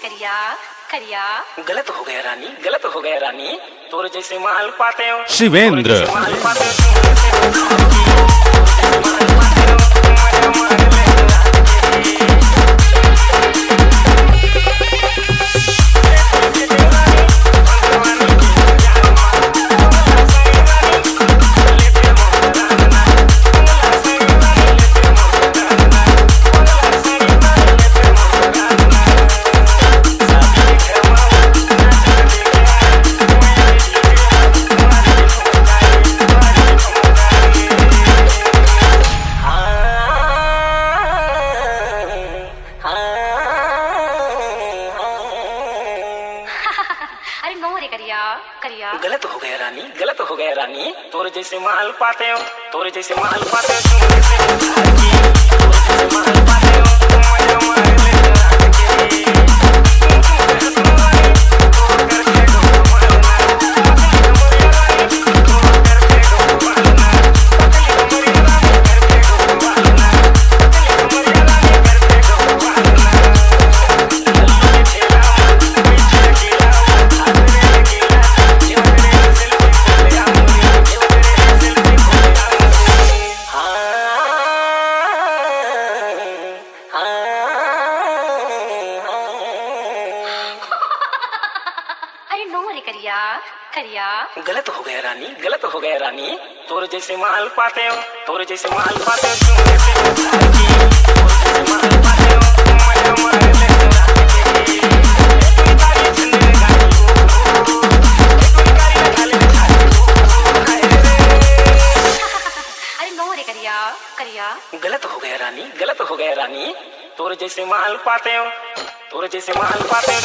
करिया करिया गलत हो गया रानी, गलत हो गया रानी, तोर जैसे माल पाते हो शिवेंद्र। अरे नो रे करिया करिया गलत हो गया रानी, गलत हो गया रानी, तोर जैसे माल पाते हो, तोर जैसे माल पाते हो, माल पाते हो, अरे नो रे करिया करिया गलत हो गया रानी, गलत हो गया रानी, तोर जैसे माल पाते हो, तोर जैसे माल पाते हो, माल पाते हो, अरे नो रे करिया करिया गलत हो गया रानी, गलत हो गया रानी, तोर जैसे माल पाते हो, तोर जैसे माल पाते हो,